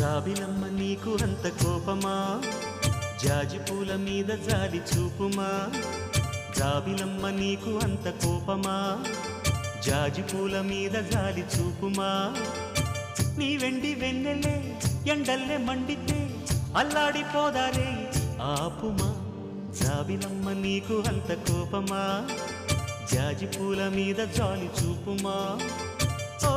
జాబిలమ్మ నీకు అంత కోపమా జాజి పూల మీద జాలి చూపుమా జాబిలమ్మ నీకు అంత కోపమా జాజి పూల మీద జాలి చూపుమా నీ వెండి వెన్నెలే ఎండల్లే మండితే అల్లాడిపోదారే ఆపుమా జాబిలమ్మ నీకు అంత కోపమా జాజి పూల మీద జాలి చూపుమా ఓ